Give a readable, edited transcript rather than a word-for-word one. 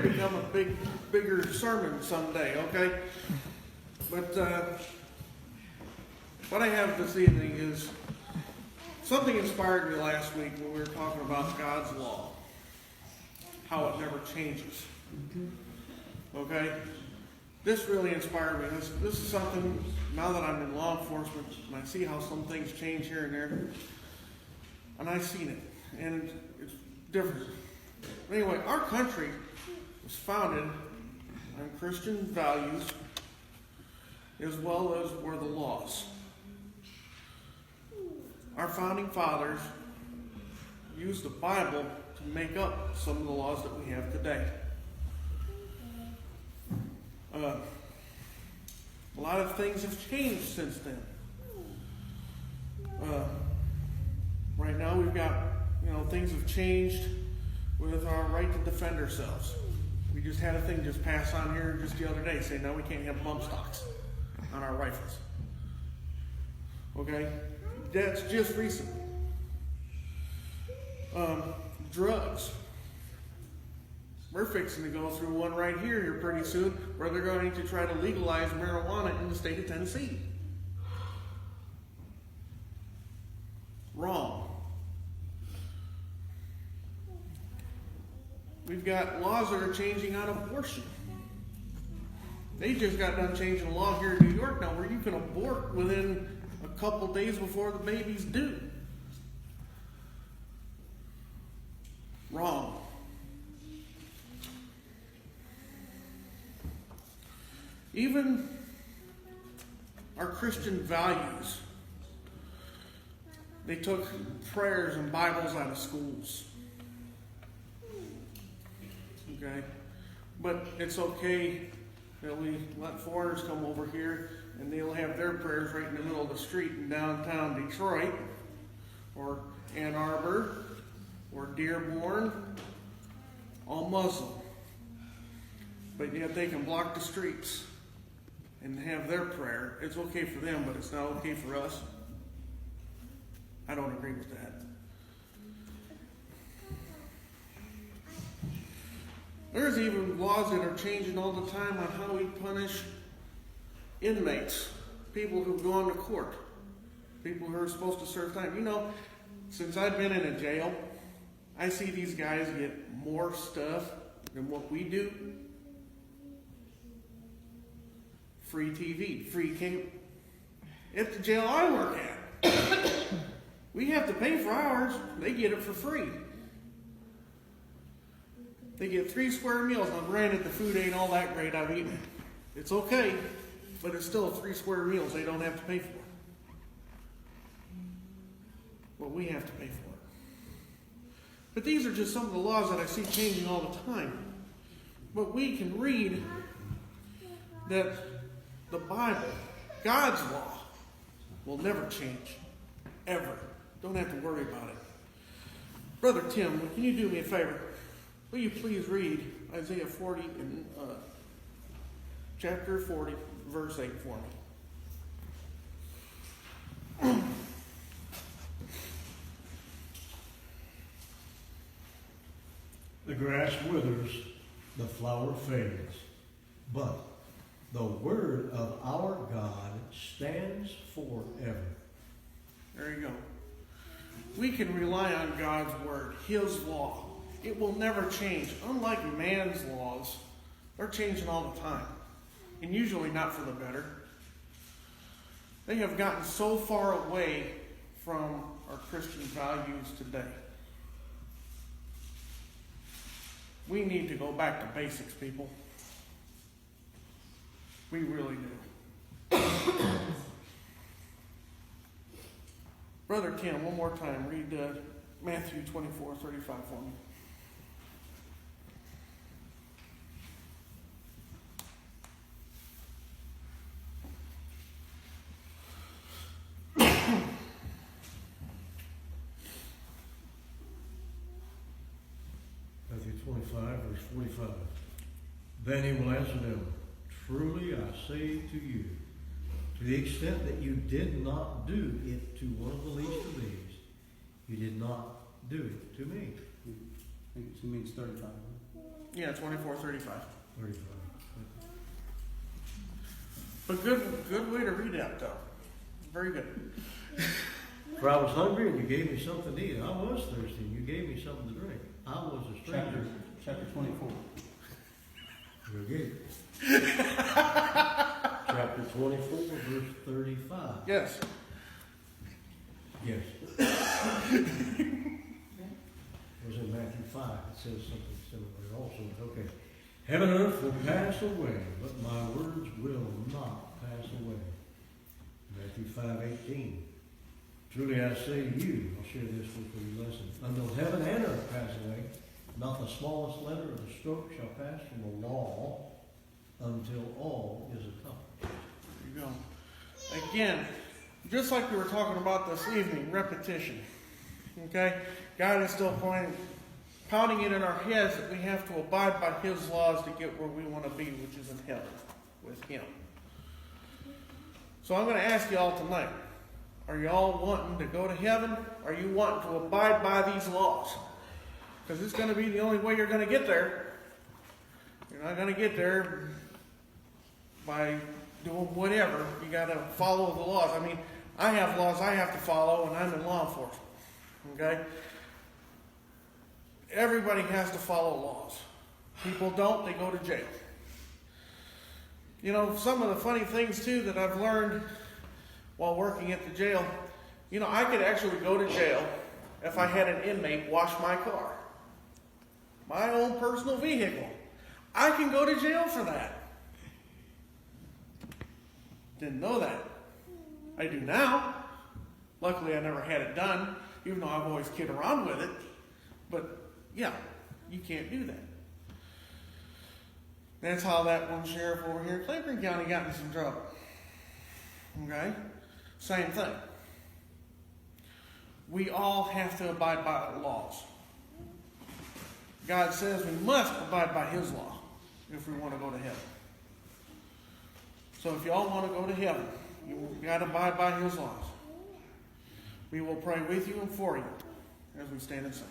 become a bigger sermon someday, okay? But what I have this evening is something inspired me last week when we were talking about God's law, how it never changes. Okay? This really inspired me. This is something, now that I'm in law enforcement, and I see how some things change here and there, and I've seen it, and it's different. Anyway, our country was founded on Christian values as well as were the laws. Our founding fathers used the Bible to make up some of the laws that we have today. A lot of things have changed since then. Right now we've got, things have changed with our right to defend ourselves. We just had a thing just pass on here just the other day saying now we can't have bump stocks on our rifles. Okay? That's just recent. Drugs. We're fixing to go through one right here pretty soon where they're going to try to legalize marijuana in the state of Tennessee. Wrong. We've got laws that are changing on abortion. They just got done changing a law here in New York now where you can abort within a couple days before the baby's due. Wrong. Even our Christian values, they took prayers and Bibles out of schools. Okay? But it's okay that we let foreigners come over here and they'll have their prayers right in the middle of the street in downtown Detroit or Ann Arbor or Dearborn, all Muslim. But yet they can block the streets and have their prayer. It's okay for them, but it's not okay for us. I don't agree with that. There's even laws that are changing all the time on how we punish inmates, people who've gone to court, people who are supposed to serve time. Since I've been in a jail, I see these guys get more stuff than what we do. Free TV, free cable. At the jail I work at, we have to pay for ours. They get it for free. They get 3 square meals. Now, granted, the food ain't all that great. I've eaten it. It's okay, but it's still 3 square meals they don't have to pay for. Well, we have to pay for it. But these are just some of the laws that I see changing all the time. But we can read that the Bible, God's law, will never change. Ever. Don't have to worry about it. Brother Tim, can you do me a favor? Will you please read Isaiah 40 and chapter 40, verse 8 for me? The grass withers, the flower fades, but the word of our God stands forever. There you go. We can rely on God's word, His law. It will never change. Unlike man's laws, they're changing all the time. And usually not for the better. They have gotten so far away from our Christian values today. We need to go back to basics, people. We really do. Brother Tim, one more time, read Matthew 24:35 for me. Matthew 25, verse 45. Then he will answer them, truly I say to you, to the extent that you did not do it to one of the least of these, you did not do it to me. I think it means 35. Yeah, 24:35. 35. But good way to read that, though. Very good. For I was hungry and you gave me something to eat. I was thirsty and you gave me something to drink. I was a stranger. Chapter 24. Real good. Chapter 24, verse 35. Yes. Yes. It was in Matthew 5. It says something similar also. Okay. Heaven and earth will pass away, but my words will not pass away. Matthew 5:18. Truly I say to you, I'll share this with you lesson. Until heaven and earth pass away, not the smallest letter of the stroke shall pass from the law until all is accomplished. There you go. Again, just like we were talking about this evening, repetition. Okay? God is still pounding it in our heads that we have to abide by His laws to get where we want to be, which is in heaven with Him. So I'm going to ask you all tonight, are you all wanting to go to heaven? Are you wanting to abide by these laws? Because it's going to be the only way you're going to get there. You're not going to get there by doing whatever. You got to follow the laws. I mean, I have laws I have to follow, and I'm in law enforcement. Okay? Everybody has to follow laws. People don't, they go to jail. You know, some of the funny things, too, that I've learned while working at the jail, you know, I could actually go to jail if I had an inmate wash my car. My own personal vehicle. I can go to jail for that. Didn't know that. I do now. Luckily, I never had it done, even though I've always kidded around with it. But, yeah, you can't do that. That's how that one sheriff over here in Claiborne County got in some trouble. Okay? Same thing. We all have to abide by the laws. God says we must abide by His law if we want to go to heaven. So if y'all want to go to heaven, you've got to abide by His laws. We will pray with you and for you as we stand and sing.